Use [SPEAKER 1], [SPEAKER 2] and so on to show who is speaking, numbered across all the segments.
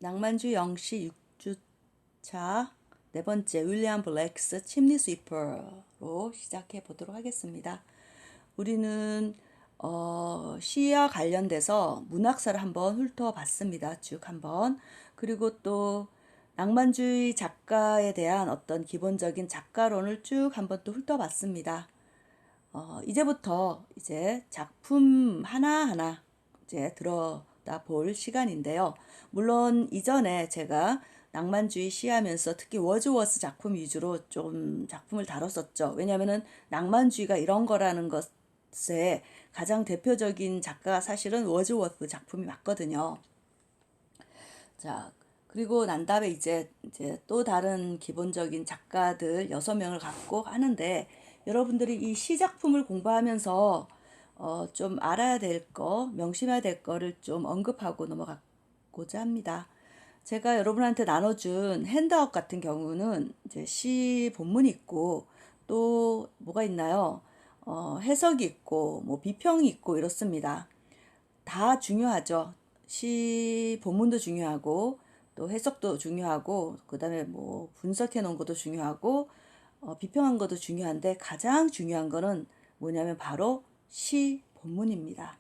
[SPEAKER 1] 낭만주 영시 6주차 네 번째 윌리엄 블레이크스 침니 스위퍼로 시작해 보도록 하겠습니다. 우리는 시와 관련돼서 문학사를 한번 훑어봤습니다. 쭉 한번. 그리고 또 낭만주의 작가에 대한 어떤 기본적인 작가론을 쭉 한번 또 훑어봤습니다. 이제부터 이제 작품 하나하나 이제 들여다 볼 시간인데요. 물론 이전에 제가 낭만주의 시하면서 특히 워즈워스 작품 위주로 좀 작품을 다뤘었죠. 왜냐하면은 낭만주의가 이런 거라는 것에 가장 대표적인 작가가 사실은 워즈워스 작품이 맞거든요. 자, 그리고 난 다음에 이제 또 다른 기본적인 작가들 6명을 갖고 하는데, 여러분들이 이 시작품을 공부하면서 좀 알아야 될 거, 명심해야 될 거를 좀 언급하고 넘어가고자 합니다. 제가 여러분한테 나눠준 핸드아웃 같은 경우는 이제 시 본문이 있고, 또 뭐가 있나요? 해석이 있고, 뭐 비평이 있고 이렇습니다. 다 중요하죠. 시 본문도 중요하고, 또 해석도 중요하고, 그 다음에 뭐 분석해 놓은 것도 중요하고, 비평한 것도 중요한데 가장 중요한 거는 뭐냐면 바로 시 본문입니다.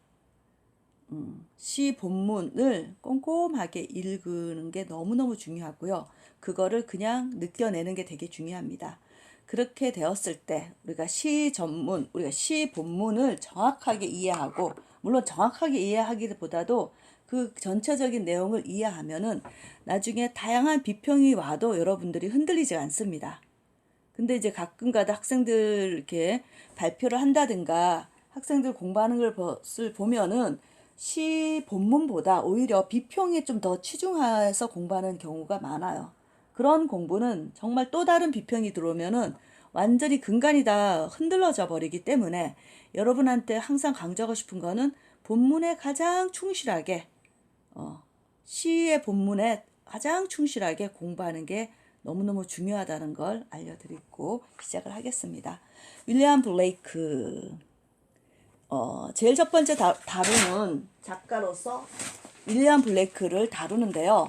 [SPEAKER 1] 시 본문을 꼼꼼하게 읽는 게 너무너무 중요하고요. 그거를 그냥 느껴내는 게 되게 중요합니다. 그렇게 되었을 때 우리가 시 본문을 정확하게 이해하고, 물론 정확하게 이해하기보다도 그 전체적인 내용을 이해하면은 나중에 다양한 비평이 와도 여러분들이 흔들리지 않습니다. 근데 이제 가끔가다 학생들 이렇게 발표를 한다든가 학생들 공부하는 것을 보면은 시 본문보다 오히려 비평에 좀 더 치중해서 공부하는 경우가 많아요. 그런 공부는 정말 또 다른 비평이 들어오면은 완전히 근간이 다 흔들러져 버리기 때문에, 여러분한테 항상 강조하고 싶은 거는 본문에 가장 충실하게, 시의 본문에 가장 충실하게 공부하는 게 너무너무 중요하다는 걸 알려드리고 시작을 하겠습니다. 윌리엄 블레이크, 제일 첫 번째 다루는 작가로서 윌리엄 블레이크를 다루는데요.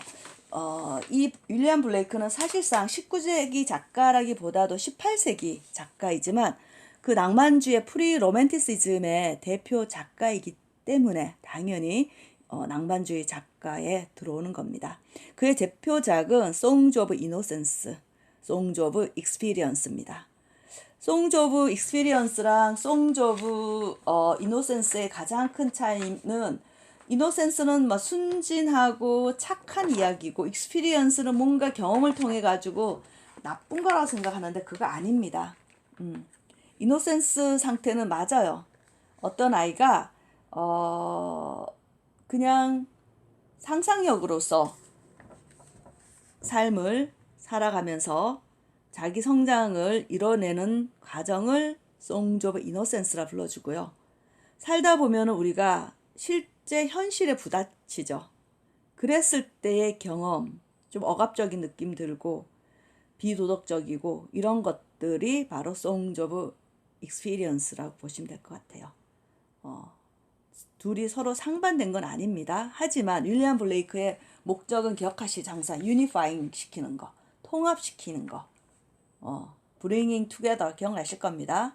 [SPEAKER 1] 이 윌리엄 블레이크는 사실상 19세기 작가라기보다도 18세기 작가이지만 그 낭만주의 프리 로맨티시즘의 대표 작가이기 때문에 당연히 낭만주의 작가에 들어오는 겁니다. 그의 대표작은 Songs of Innocence, Songs of Experience입니다. Songs of Experience랑 Songs of Innocence의 가장 큰 차이는, 이노센스는 막 순진하고 착한 이야기고, 익스피리언스는 뭔가 경험을 통해 가지고 나쁜 거라고 생각하는데 그거 아닙니다. 이노센스 상태는 맞아요. 어떤 아이가 그냥 상상력으로서 삶을 살아가면서 자기 성장을 이뤄내는 과정을 Songs of Innocence라 불러주고요. 살다 보면 우리가 실제 현실에 부딪히죠. 그랬을 때의 경험, 좀 억압적인 느낌 들고 비도덕적이고 이런 것들이 바로 Songs of Experience라고 보시면 될 것 같아요. 둘이 서로 상반된 건 아닙니다. 하지만 윌리엄 블레이크의 목적은 기억하시죠. 항상 유니파잉 시키는 거, 통합시키는 거, bringing together 기억나실 겁니다.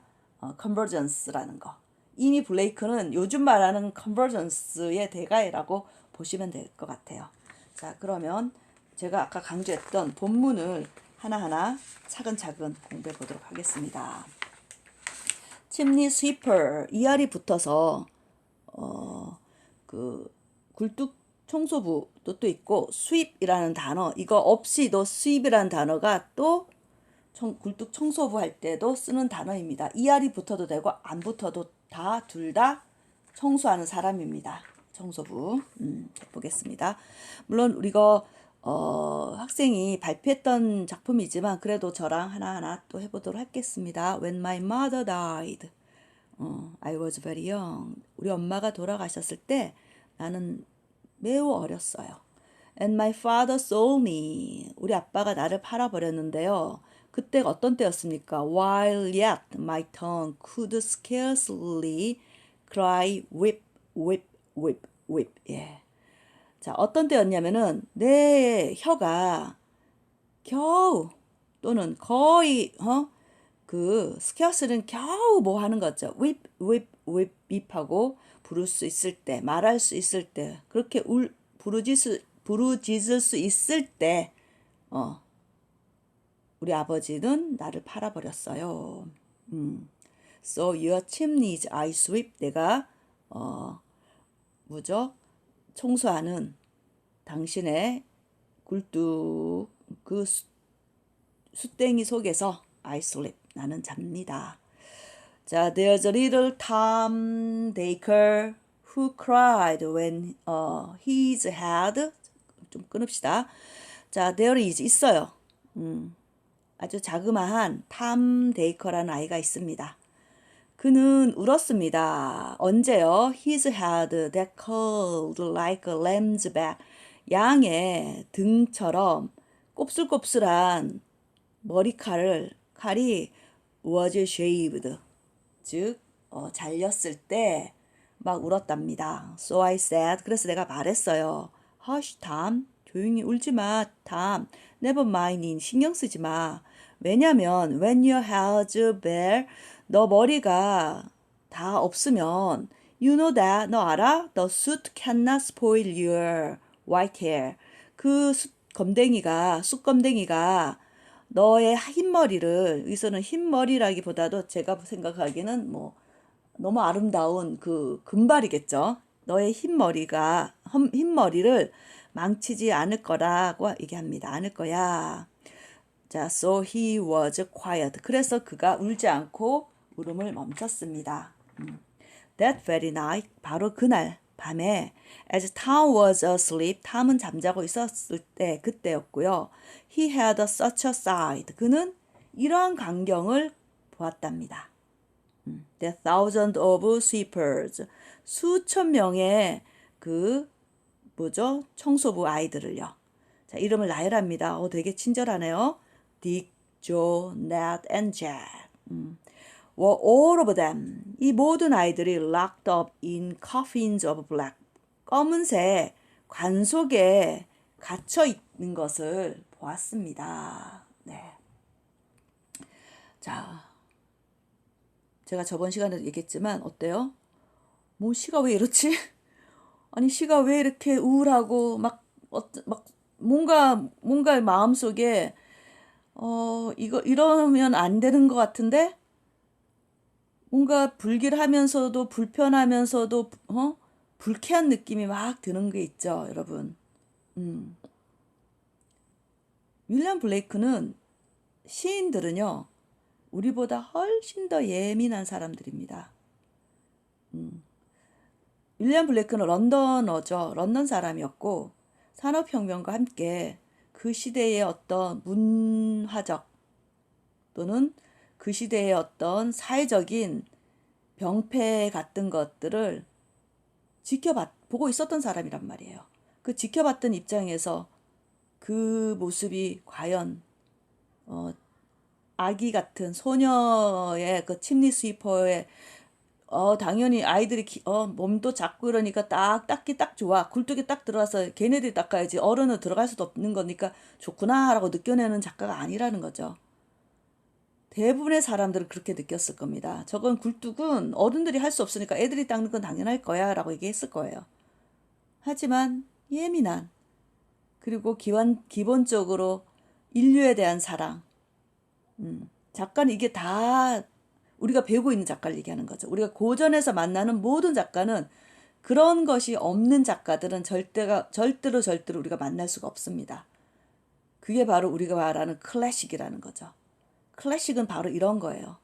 [SPEAKER 1] convergence라는 거. 이미 블레이크는 요즘 말하는 convergence의 대가이라고 보시면 될 것 같아요. 자, 그러면 제가 아까 강조했던 본문을 하나하나 차근차근 공부해 보도록 하겠습니다. 침니 스위퍼, 이알이 붙어서 그 굴뚝 청소부도 또 있고, 스윕이라는 단어, 이거 없이도 스윕이라는 단어가 또 굴뚝 청소부 할 때도 쓰는 단어입니다. 이알이 붙어도 되고 안 붙어도 둘 다 청소하는 사람입니다. 청소부. 보겠습니다. 물론 우리가 학생이 발표했던 작품이지만 그래도 저랑 하나하나 또 해보도록 하겠습니다. When my mother died, I was very young. 우리 엄마가 돌아가셨을 때 나는 매우 어렸어요. And my father sold me. 우리 아빠가 나를 팔아버렸는데요. 그때가 어떤 때였습니까? While yet my tongue could scarcely cry whip, whip, whip, whip. 예. 자, 어떤 때였냐면은 내 혀가 겨우 또는 거의 그 스carce는 겨우 뭐 하는 거죠. 윗하고 부를 수 있을 때, 말할 수 있을 때, 그렇게 부르짖을 수 있을 때, 우리 아버지는 나를 팔아버렸어요. So your chimneys I sweep. 내가 뭐죠? 청소하는 당신의 굴뚝 그 숯땡이 속에서 I sleep. 나는 잡니다. 자, there's a little Tom Dacre who cried when his head 좀 끊읍시다. 자, there is 있어요. 아주 자그마한 탐 데이커라는 아이가 있습니다. 그는 울었습니다. 언제요? His head that curled like a lamb's back. 양의 등처럼 곱슬곱슬한 칼이 was shaved. 즉 잘렸을 때 막 울었답니다. So I said. 그래서 내가 말했어요. Hush, Tom. 조용히 울지 마, Tom. Never mind. 신경 쓰지 마. 왜냐면 when your hair's bare, 너 머리가 다 없으면 you know that, 너 알아? The soot cannot spoil your white hair. 그 숯검댕이가 너의 흰 머리를, 여기서는 흰 머리라기보다도 제가 생각하기에는 뭐 너무 아름다운 그 금발이겠죠. 너의 흰 머리를 망치지 않을 거라고 얘기합니다. 않을 거야. 자, so he was quiet. 그래서 그가 울지 않고 울음을 멈췄습니다. That very night, 바로 그날 밤에, as Tom was asleep, 탐은 잠자고 있었을 때 그때였고요. He had such a sight. 그는 이러한 광경을 보았답니다. The thousands of sweepers, 수천 명의 그 뭐죠? 청소부 아이들을요. 자, 이름을 나열합니다. 되게 친절하네요. Dick, Joe, Ned, and Jack. were all of them. 이 모든 아이들이 locked up in coffins of black. 검은색 관 속에 갇혀 있는 것을 보았습니다. 네. 자, 제가 저번 시간에 얘기했지만 어때요? 뭐 시가 왜 이렇지? 아니 시가 왜 이렇게 우울하고 막 뭔가 마음속에 이거 이러면 안 되는 것 같은데 뭔가 불길하면서도 불편하면서도 불쾌한 느낌이 막 드는 게 있죠, 여러분. 윌리엄 블레이크는 시인들은요 우리보다 훨씬 더 예민한 사람들입니다. 윌리엄 블레이크는 런던어죠. 런던 사람이었고 산업혁명과 함께 그 시대의 어떤 문화적 또는 그 시대의 어떤 사회적인 병폐 같은 것들을 보고 있었던 사람이란 말이에요. 그 지켜봤던 입장에서 그 모습이 과연 아기 같은 소녀의 그 침리 스위퍼의 당연히 아이들이 몸도 작고 이러니까 닦기 딱 좋아. 굴뚝에 딱 들어가서 걔네들이 닦아야지. 어른은 들어갈 수도 없는 거니까 좋구나라고 느껴내는 작가가 아니라는 거죠. 대부분의 사람들은 그렇게 느꼈을 겁니다. 저건 굴뚝은 어른들이 할 수 없으니까 애들이 닦는 건 당연할 거야 라고 얘기했을 거예요. 하지만 예민한 그리고 기본적으로 인류에 대한 사랑. 작가는 이게 다 우리가 배우고 있는 작가를 얘기하는 거죠. 우리가 고전에서 만나는 모든 작가는 그런 것이 없는 작가들은 절대로 우리가 만날 수가 없습니다. 그게 바로 우리가 말하는 클래식이라는 거죠. 클래식은 바로 이런 거예요.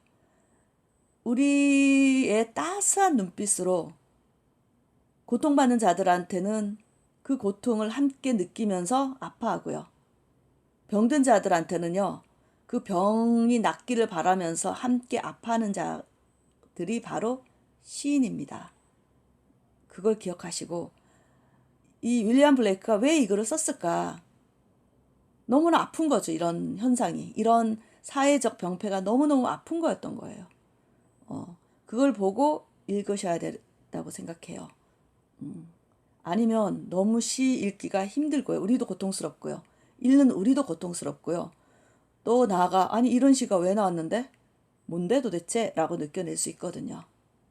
[SPEAKER 1] 우리의 따스한 눈빛으로 고통받는 자들한테는 그 고통을 함께 느끼면서 아파하고요. 병든 자들한테는요. 그 병이 낫기를 바라면서 함께 아파하는 자들이 바로 시인입니다. 그걸 기억하시고 이 윌리엄 블레이크가 왜 이거를 썼을까? 너무나 아픈 거죠. 이런 현상이. 이런 사회적 병폐가 너무너무 아픈 거였던 거예요. 그걸 보고 읽으셔야 된다고 생각해요. 아니면 너무 시 읽기가 힘들고요. 우리도 고통스럽고요. 읽는 우리도 고통스럽고요. 또 나아가 아니 이런 시가 왜 나왔는데? 뭔데 도대체? 라고 느껴낼 수 있거든요.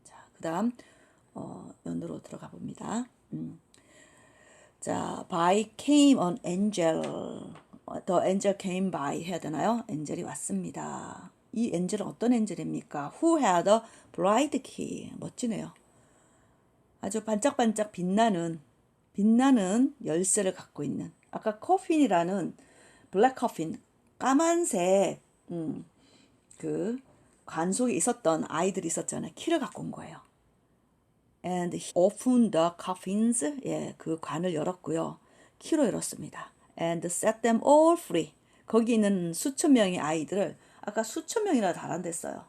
[SPEAKER 1] 자, 그 다음 연으로 들어가 봅니다. 자, by came an angel. The angel came by 해야 되나요? 엔젤이 왔습니다. 이 엔젤은 어떤 엔젤입니까? Who had a bright key. 멋지네요. 아주 반짝반짝 빛나는 열쇠를 갖고 있는. 아까 커핀이라는 블랙 커핀, 까만색 그 관 속에 있었던 아이들이 있었잖아요. 키를 갖고 온 거예요. And he opened the coffins. 예, 그 관을 열었고요. 키로 열었습니다. And set them all free. 거기 있는 수천 명의 아이들을 아까 수천 명이나 달한댔어요.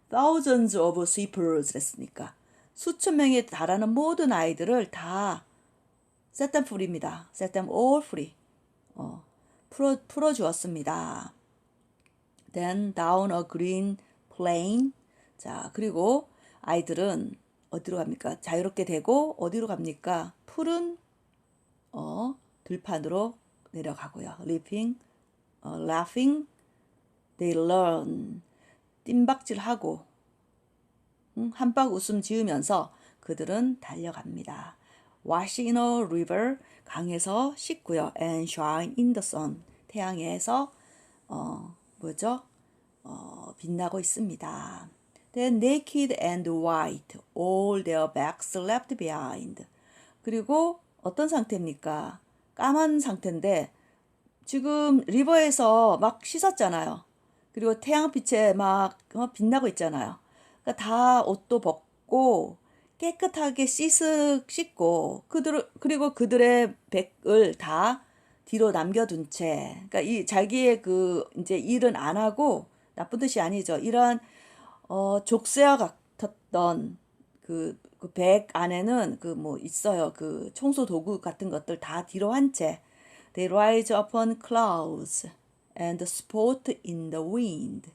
[SPEAKER 1] Thousands of sweepers 했으니까 수천 명에 달하는 모든 아이들을 다 set them free입니다. set them all free. 풀어 주었습니다. Then down a green plain. 자, 그리고 아이들은 어디로 갑니까? 자유롭게 되고 어디로 갑니까? 푸른 들판으로 내려가고요. laughing, they learn. 뜀박질하고 한박 웃음 지으면서 그들은 달려갑니다. wash in a river, 강에서 씻고요. and shine in the sun, 태양에서 빛나고 있습니다. Then naked and white, all their backs left behind. 그리고 어떤 상태입니까? 까만 상태인데 지금 리버에서 막 씻었잖아요. 그리고 태양빛에 막 빛나고 있잖아요. 그러니까 다 옷도 벗고 깨끗하게 씻고 그리고 그들의 백을 다 뒤로 남겨둔 채, 그러니까 이 자기의 그 이제 일은 안 하고 나쁜 뜻이 아니죠. 이러한 족쇄와 같았던 그 백 안에는 그 뭐 있어요. 그 청소 도구 같은 것들 다 뒤로 한 채. They rise upon clouds and sport in the wind.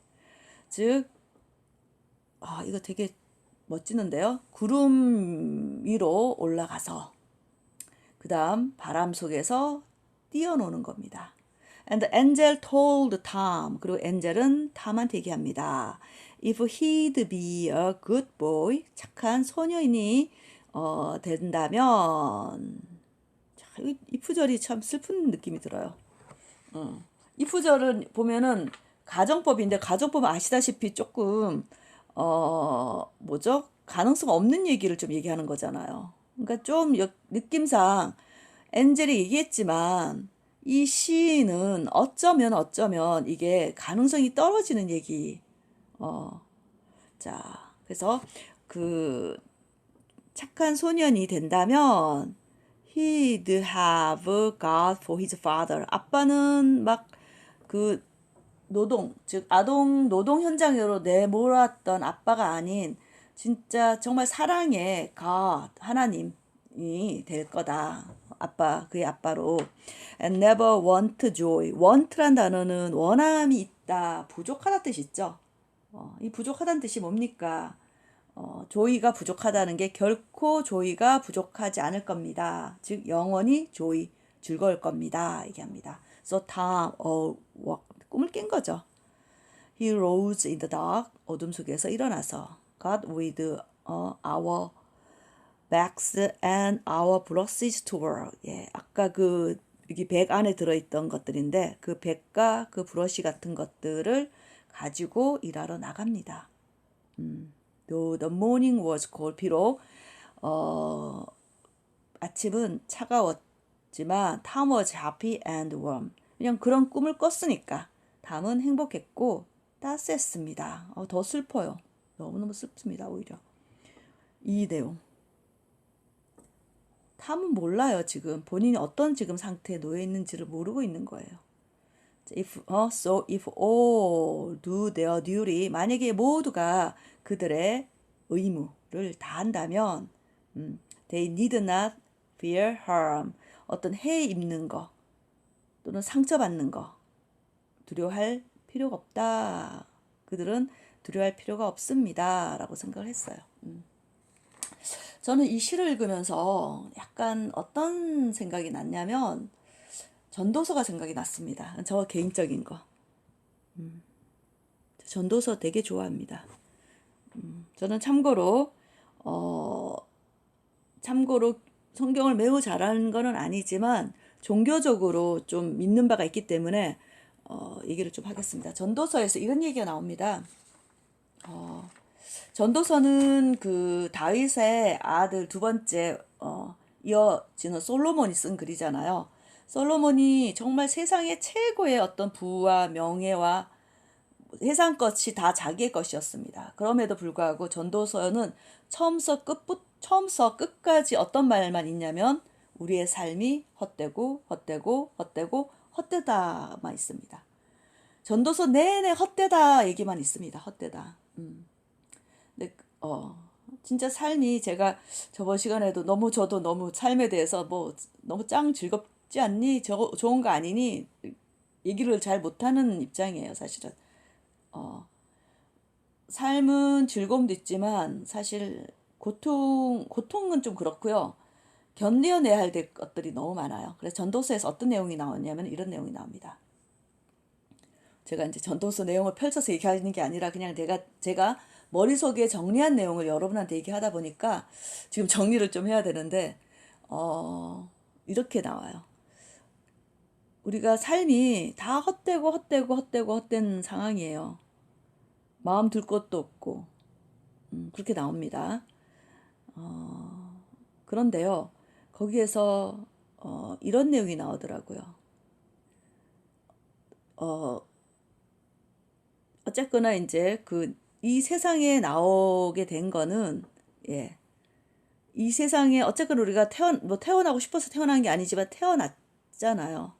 [SPEAKER 1] 즉, 이거 되게 멋지는데요. 구름 위로 올라가서 그 다음 바람 속에서 뛰어노는 겁니다. And the angel told Tom. 그리고 엔젤은 탐한테 얘기합니다. If he'd be a good boy, 착한 소녀인이 된다면, 이 푸절이 참 슬픈 느낌이 들어요. 이 푸절은 보면은 가정법인데 가정법 아시다시피 조금 가능성 없는 얘기를 좀 얘기하는 거잖아요. 그러니까 좀 느낌상 엔젤이 얘기했지만 이 시인은 어쩌면 이게 가능성이 떨어지는 얘기. 자, 그래서 그 착한 소년이 된다면 he'd have God for his father. 아빠는 막 그 즉 아동 노동 현장으로 내몰았던 아빠가 아닌 진짜 정말 사랑의 God, 하나님이 될 거다. 그의 아빠로. And never want joy. want란 단어는 원함이 있다, 부족하다 뜻이 있죠. 이 부족하다는 뜻이 뭡니까? 조이가 부족하다는 게 결코 조이가 부족하지 않을 겁니다. 즉 영원히 조이 즐거울 겁니다. 얘기합니다. So Tom 꿈을 깬 거죠. He rose in the dark. 어둠 속에서 일어나서 got with our bags and our brushes to work. 예, 아까 여기 백 안에 들어있던 것들인데 그 백과 그 브러쉬 같은 것들을 가지고 일하러 나갑니다. Though the morning was cold. 비록 아침은 차가웠지만 Tom was happy and warm. 그냥 그런 꿈을 꿨으니까 탐은 행복했고 따스했습니다. 더 슬퍼요. 너무너무 슬픕니다. 오히려 이 내용. 탐은 몰라요. 지금 본인이 어떤 지금 상태에 놓여 있는지를 모르고 있는 거예요. So if all do their duty, 만약에 모두가 그들의 의무를 다한다면 they need not fear harm. 어떤 해에 입는 거 또는 상처받는 거 두려워할 필요가 없다. 그들은 두려워할 필요가 없습니다. 라고 생각을 했어요. 저는 이 시를 읽으면서 약간 어떤 생각이 났냐면 전도서가 생각이 났습니다. 저 개인적인 거. 전도서 되게 좋아합니다. 저는 어, 참고로 성경을 매우 잘하는 거는 아니지만 종교적으로 좀 믿는 바가 있기 때문에 얘기를 좀 하겠습니다. 전도서에서 이런 얘기가 나옵니다. 전도서는 그 다윗의 아들 두 번째 이어지는 솔로몬이 쓴 글이잖아요. 솔로몬이 정말 세상의 최고의 어떤 부와 명예와 세상 것이 다 자기의 것이었습니다. 그럼에도 불구하고 전도서는 처음서 끝까지 어떤 말만 있냐면 우리의 삶이 헛되고 헛되고 헛되고 헛되다만 있습니다. 전도서 내내 헛되다 얘기만 있습니다. 헛되다. 근데 진짜 삶이 제가 저번 시간에도 저도 너무 삶에 대해서 뭐 너무 짱 즐겁지 않니? 좋은 거 아니니? 얘기를 잘 못하는 입장이에요, 사실은. 삶은 즐거움도 있지만 사실 고통은 좀 그렇고요. 견뎌내야 할 것들이 너무 많아요. 그래서 전도서에서 어떤 내용이 나오냐면 이런 내용이 나옵니다. 제가 이제 전도서 내용을 펼쳐서 얘기하는 게 아니라 그냥 제가 머릿속에 정리한 내용을 여러분한테 얘기하다 보니까 지금 정리를 좀 해야 되는데, 이렇게 나와요. 우리가 삶이 다 헛되고 헛되고 헛되고 헛된 상황이에요. 마음 들 것도 없고, 그렇게 나옵니다. 그런데요, 거기에서 이런 내용이 나오더라고요. 어, 어쨌거나 이제 이 세상에 나오게 된 거는, 예, 이 세상에 어쨌거나 우리가 태어나고 싶어서 태어난 게 아니지만 태어났잖아요.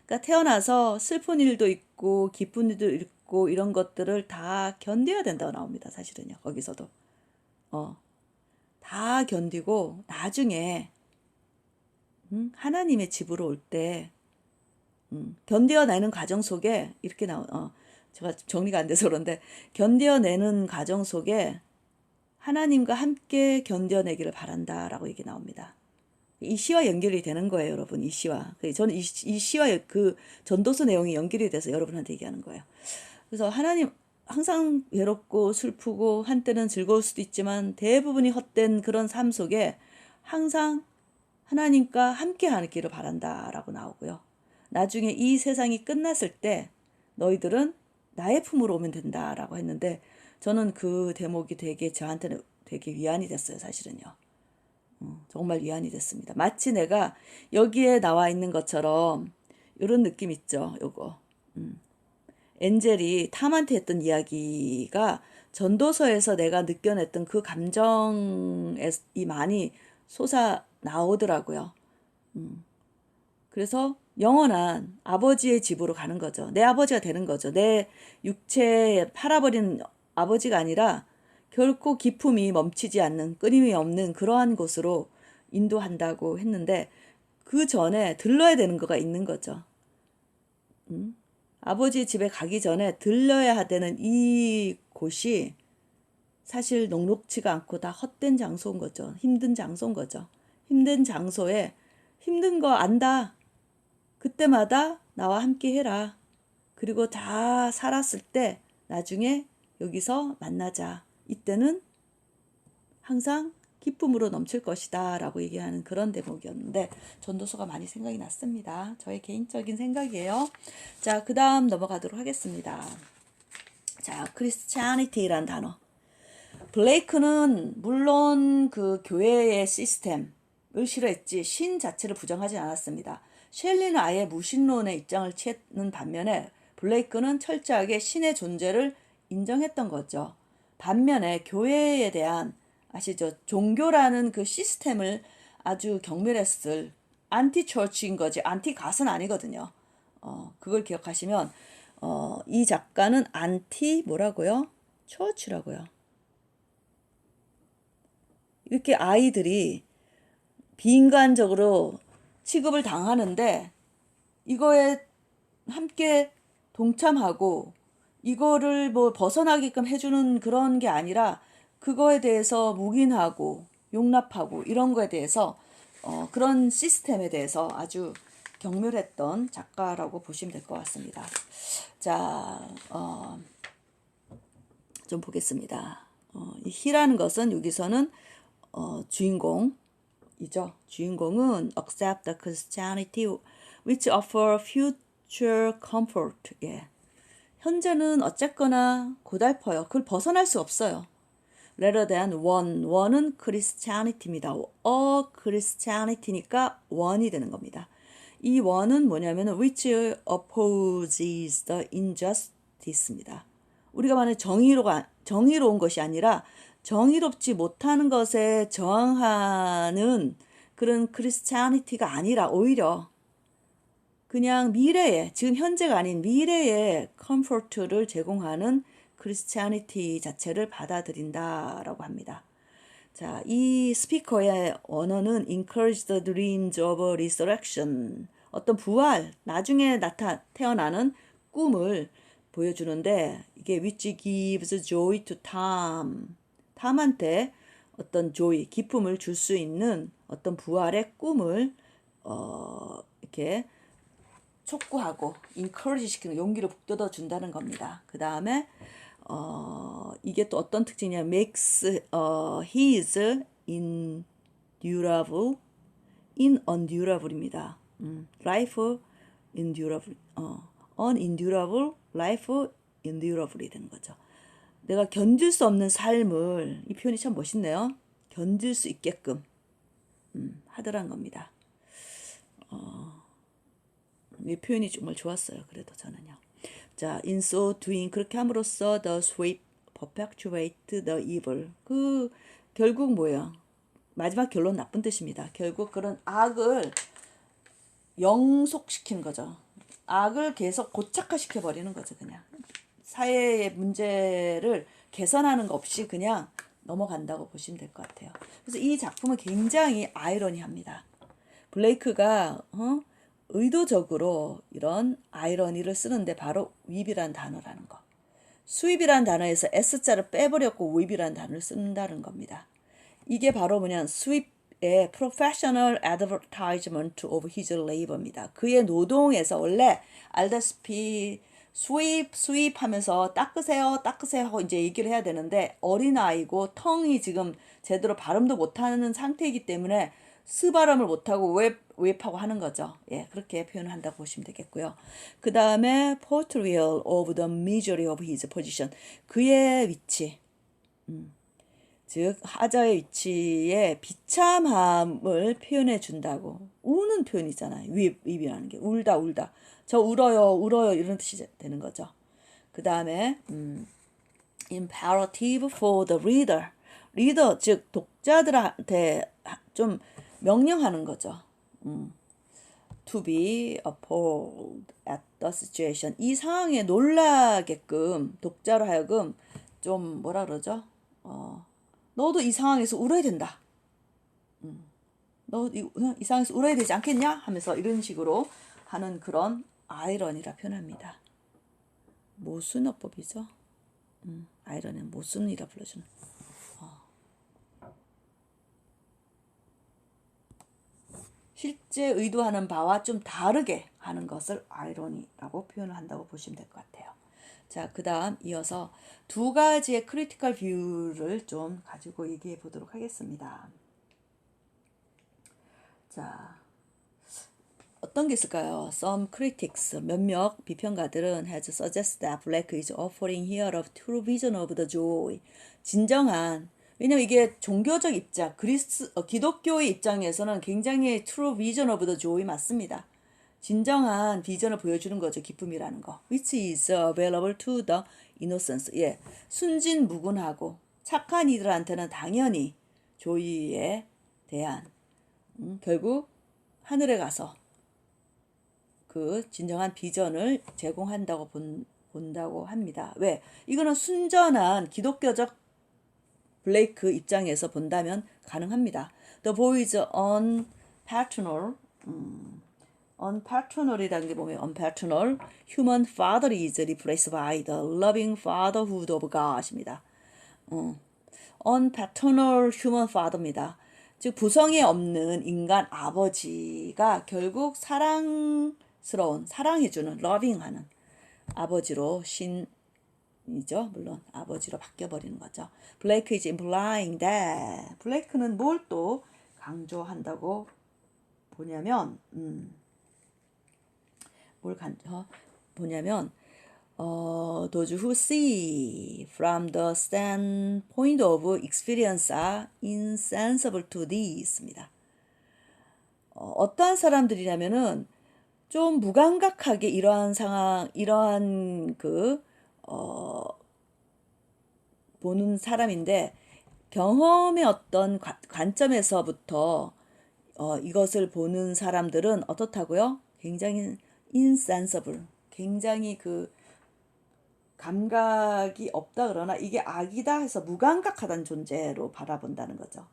[SPEAKER 1] 그러니까 태어나서 슬픈 일도 있고 기쁜 일도 있고 이런 것들을 다 견뎌야 된다고 나옵니다. 사실은요. 거기서도. 다 견디고 나중에 하나님의 집으로 올 때 견뎌내는 과정 속에 이렇게 제가 정리가 안 돼서 그런데 견뎌내는 과정 속에 하나님과 함께 견뎌내기를 바란다라고 얘기 나옵니다. 이 시와 연결이 되는 거예요, 여러분. 이 시와. 저는 이 시와 그 전도서 내용이 연결이 돼서 여러분한테 얘기하는 거예요. 그래서 하나님 항상 외롭고 슬프고 한때는 즐거울 수도 있지만 대부분이 헛된 그런 삶 속에 항상 하나님과 함께 하기를 바란다라고 나오고요. 나중에 이 세상이 끝났을 때 너희들은 나의 품으로 오면 된다라고 했는데 저는 그 대목이 저한테는 되게 위안이 됐어요, 사실은요. 정말 위안이 됐습니다. 마치 내가 여기에 나와 있는 것처럼 이런 느낌 있죠, 요거. 엔젤이 탐한테 했던 이야기가 전도서에서 내가 느껴냈던 그 감정이 많이 솟아 나오더라고요. 그래서 영원한 아버지의 집으로 가는 거죠. 내 아버지가 되는 거죠. 내 육체에 팔아버린 아버지가 아니라 결코 기품이 멈추지 않는 끊임이 없는 그러한 곳으로 인도한다고 했는데 그 전에 들러야 되는 거가 있는 거죠. 아버지 집에 가기 전에 들러야 되는 이 곳이 사실 녹록지가 않고 다 헛된 장소인 거죠. 힘든 장소인 거죠. 힘든 장소에 힘든 거 안다. 그때마다 나와 함께 해라. 그리고 다 살았을 때 나중에 여기서 만나자. 이때는 항상 기쁨으로 넘칠 것이다 라고 얘기하는 그런 대목이었는데 전도서가 많이 생각이 났습니다. 저의 개인적인 생각이에요. 자, 그 다음 넘어가도록 하겠습니다. 자, 크리스티아니티라는 단어. 블레이크는 물론 그 교회의 시스템을 싫어했지 신 자체를 부정하지 않았습니다. 셸리는 아예 무신론의 입장을 취하는 반면에 블레이크는 철저하게 신의 존재를 인정했던 거죠. 반면에 교회에 대한 아시죠? 종교라는 그 시스템을 아주 경멸했을 안티 처치인 거지 안티 갓은 아니거든요. 그걸 기억하시면 이 작가는 안티 뭐라고요? 처치라고요. 이렇게 아이들이 비인간적으로 취급을 당하는데 이거에 함께 동참하고 이거를 뭐 벗어나게끔 해주는 그런 게 아니라 그거에 대해서 묵인하고 용납하고 이런 거에 대해서 그런 시스템에 대해서 아주 경멸했던 작가라고 보시면 될 것 같습니다. 자, 좀 보겠습니다. 이 he라는 것은 여기서는 주인공이죠. 주인공은 accept the Christianity which offer future comfort. 예. 현재는 어쨌거나 고달퍼요. 그걸 벗어날 수 없어요. rather than one. one은 Christianity입니다. Christianity니까 one이 되는 겁니다. 이 one은 뭐냐면 which opposes the injustice입니다. 우리가 말하는 정의로운 것이 아니라 정의롭지 못하는 것에 저항하는 그런 크리스찬이티가 아니라 오히려 그냥 미래에, 지금 현재가 아닌 미래에 컴포트를 제공하는 크리스찬이티 자체를 받아들인다라고 합니다. 자, 이 스피커의 언어는 encourage the dreams of resurrection. 어떤 부활, 나중에 태어나는 꿈을 보여주는데 이게 which gives joy to Tom. 탐한테 어떤 joy, 기쁨을 줄 수 있는 어떤 부활의 꿈을 이렇게 촉구하고 encourage 시키는 용기를 북돋아 준다는 겁니다. 그 다음에 이게 또 어떤 특징이냐면 makes his unendurable입니다. life endurable, unendurable, life endurable이 되는 거죠. 내가 견딜 수 없는 삶을, 이 표현이 참 멋있네요. 견딜 수 있게끔 하더란 겁니다. 이 표현이 정말 좋았어요. 그래도 저는요. 자, in so doing, 그렇게 함으로써 the sweep perpetuate the evil. 결국 뭐예요? 마지막 결론 나쁜 뜻입니다. 결국 그런 악을 영속시키는 거죠. 악을 계속 고착화시켜 버리는 거죠. 그냥 사회의 문제를 개선하는 거 없이 그냥 넘어간다고 보시면 될 것 같아요. 그래서 이 작품은 굉장히 아이러니합니다. 블레이크가 의도적으로 이런 아이러니를 쓰는데 바로 윗이라는 단어라는 거. 수입이라는 단어에서 S자를 빼버렸고 윗이라는 단어를 쓴다는 겁니다. 이게 바로 뭐냐, 수입의 professional advertisement of his labor입니다. 그의 노동에서 원래 알다시피 수입 하면서 닦으세요 하고 이제 얘기를 해야 되는데 어린아이고 텅이 지금 제대로 발음도 못하는 상태이기 때문에 스 발음을 못하고 웹하고 하는 거죠. 예, 그렇게 표현을 한다고 보시면 되겠고요. 그 다음에 portrayal of the misery of his position. 그의 위치, 즉 하자의 위치에 비참함을 표현해 준다고. 우는 표현이잖아요. 윗이라는 게 울다. 저 울어요 이런 뜻이 되는 거죠. 그 다음에 imperative for the reader. 리더, 즉 독자들한테 좀 명령하는 거죠. To be appalled at the situation. 이 상황에 놀라게끔 독자로 하여금 좀 뭐라 그러죠? 너도 이 상황에서 울어야 된다. 너 이 상황에서 울어야 되지 않겠냐? 하면서 이런 식으로 하는 그런 아이러니라 표현합니다. 모순어법이죠. 아이러니는 모순이라 불러주는. 실제 의도하는 바와 좀 다르게 하는 것을 아이러니라고 표현을 한다고 보시면 될 것 같아요. 자, 그 다음 이어서 두 가지의 크리티컬 뷰를 좀 가지고 얘기해 보도록 하겠습니다. 자, 어떤 게 있을까요? Some critics, 몇몇 비평가들은 has suggested that Black is offering here a true vision of the joy. 진정한, 왜냐면 이게 종교적 입장, 기독교의 입장에서는 굉장히 true vision of the joy 맞습니다. 진정한 비전을 보여주는 거죠. 기쁨이라는 거. Which is available to the innocents. 예, 순진무근하고 착한 이들한테는 당연히 조이에 대한 결국 하늘에 가서 그 진정한 비전을 제공한다고 본다고 합니다. 왜? 이거는 순전한 기독교적 블레이크 입장에서 본다면 가능합니다. The boy's unpaternal이라는 게 보면 unpaternal human father is replaced by the loving fatherhood of God입니다. unpaternal human father입니다. 즉 부성이 없는 인간 아버지가 결국 사랑스러운, 사랑해주는, 러빙하는 아버지로 신이죠. 물론 아버지로 바뀌어버리는 거죠. Blake is implying that. 블레이크는 뭘 또 강조한다고 보냐면 보냐면 those who see from the standpoint of experience are insensible to these.입니다. 어떠한 사람들이냐면은 좀 무감각하게 이러한 상황, 이러한 보는 사람인데 경험의 어떤 관점에서부터 이것을 보는 사람들은 어떻다고요? 굉장히 insensible, 굉장히 감각이 없다 그러나 이게 악이다 해서 무감각하다는 존재로 바라본다는 거죠.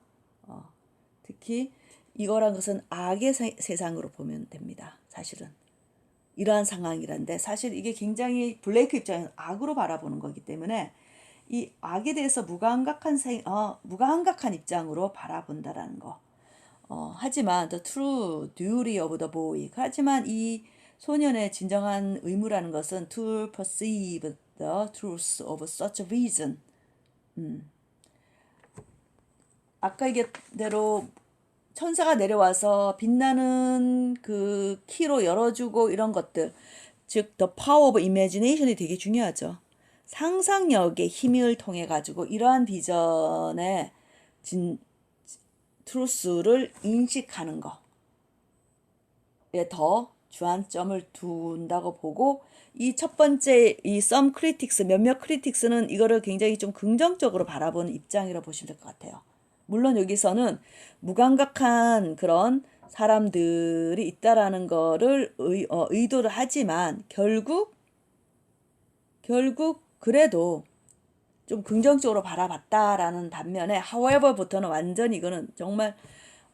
[SPEAKER 1] 특히 이거란 것은 악의 세상으로 보면 됩니다. 사실은 이러한 상황이란데 사실 이게 굉장히 블레이크 입장에서 악으로 바라보는 거기 때문에 이 악에 대해서 무감각한 입장으로 바라본다라는 거. 하지만 the true duty of the boy. 하지만 이 소년의 진정한 의무라는 것은 to perceive the truth of such reason. 아까 얘기대로 천사가 내려와서 빛나는 그 키로 열어주고 이런 것들, 즉 the power of imagination이 되게 중요하죠. 상상력의 힘을 통해 가지고 이러한 비전의 트루스를 인식하는 거에 더 주안점을 둔다고 보고, 이 첫 번째 이 some critics, 몇몇 크리틱스는 이거를 굉장히 좀 긍정적으로 바라보는 입장이라고 보시면 될 것 같아요. 물론 여기서는 무감각한 그런 사람들이 있다라는 거를 의도를 하지만 결국 그래도 좀 긍정적으로 바라봤다라는 반면에 however부터는 완전히 이거는 정말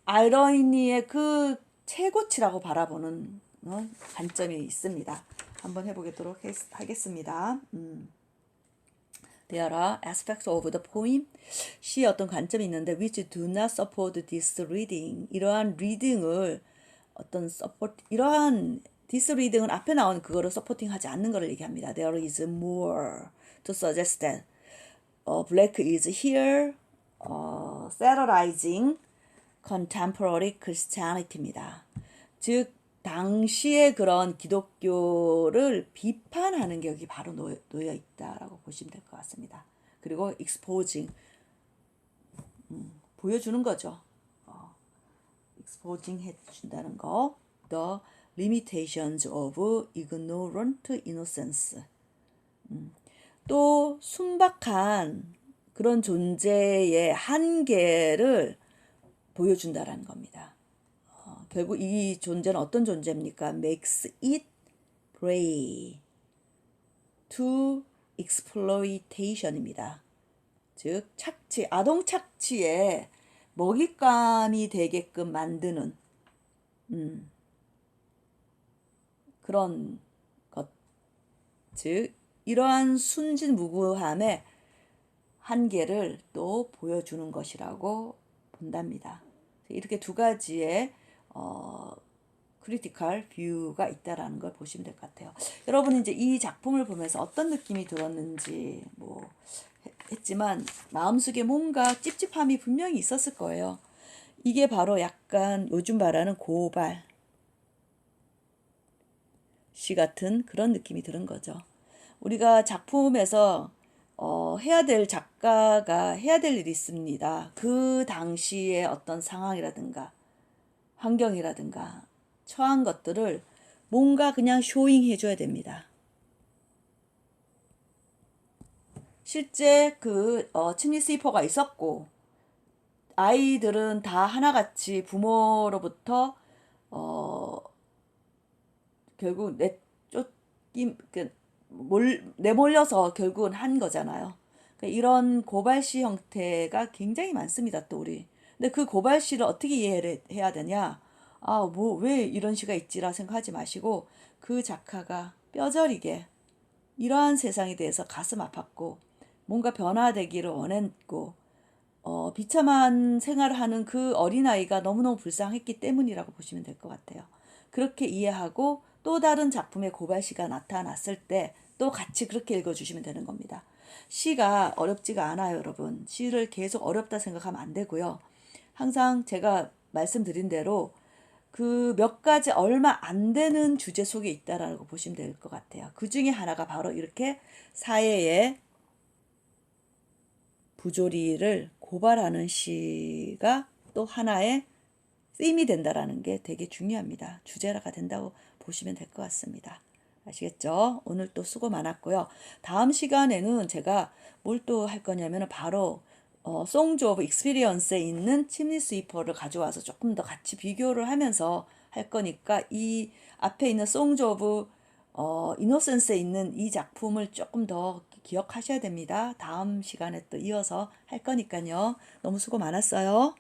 [SPEAKER 1] 아이러니의 그 최고치라고 바라보는 관점이 있습니다. 한번 해보도록 하겠습니다. There are aspects of the poem. 시의 어떤 관점이 있는데 which do not support this reading. 이러한 리딩을 이러한 this reading은 앞에 나오는 그거를 서포팅하지 않는 것을 얘기합니다. There is more to suggest that Blake is here satirizing contemporary Christianity입니다. 즉 당시의 그런 기독교를 비판하는 게 여기 바로 놓여 있다라고 보시면 될 것 같습니다. 그리고 exposing 보여주는 거죠. exposing 해준다는 거. The limitations of ignorant innocence. 또 순박한 그런 존재의 한계를 보여준다라는 겁니다. 결국 이 존재는 어떤 존재입니까? Makes it prey to exploitation입니다. 즉 착취, 아동 착취에 먹잇감이 되게끔 만드는 그런 것, 즉 이러한 순진무구함의 한계를 또 보여주는 것이라고 본답니다. 이렇게 두 가지의 크리티컬 뷰가 있다라는 걸 보시면 될 것 같아요. 여러분은 이제 이 작품을 보면서 어떤 느낌이 들었는지 했지만 마음속에 뭔가 찝찝함이 분명히 있었을 거예요. 이게 바로 약간 요즘 말하는 고발 시 같은 그런 느낌이 드는 거죠. 우리가 작품에서 해야 될 작가가 해야 될 일이 있습니다. 그 당시의 어떤 상황이라든가 환경이라든가 처한 것들을 뭔가 그냥 쇼잉 해줘야 됩니다. 실제 침리 스위퍼가 있었고 아이들은 다 하나같이 부모로부터 결국 내몰려서 결국은 한 거잖아요. 그러니까 이런 고발시 형태가 굉장히 많습니다. 또 우리. 근데 그 고발시를 어떻게 이해를 해야 되냐? 왜 이런 시가 있지라 생각하지 마시고 그 작가가 뼈저리게 이러한 세상에 대해서 가슴 아팠고 뭔가 변화되기를 원했고 비참한 생활을 하는 그 어린아이가 너무너무 불쌍했기 때문이라고 보시면 될 것 같아요. 그렇게 이해하고 또 다른 작품의 고발시가 나타났을 때 또 같이 그렇게 읽어주시면 되는 겁니다. 시가 어렵지가 않아요, 여러분. 시를 계속 어렵다 생각하면 안 되고요. 항상 제가 말씀드린 대로 그 몇 가지 얼마 안 되는 주제 속에 있다라고 보시면 될 것 같아요. 그 중에 하나가 바로 이렇게 사회의 부조리를 고발하는 시가 또 하나의 쓰임이 된다라는 게 되게 중요합니다. 주제가 된다고 보시면 될 것 같습니다. 아시겠죠? 오늘 또 수고 많았고요. 다음 시간에는 제가 뭘 또 할 거냐면 바로 송즈 오브 익스피리언스에 있는 침리 스위퍼를 가져와서 조금 더 같이 비교를 하면서 할 거니까 이 앞에 있는 송즈 오브 이노센스에 있는 이 작품을 조금 더 기억하셔야 됩니다. 다음 시간에 또 이어서 할 거니까요. 너무 수고 많았어요.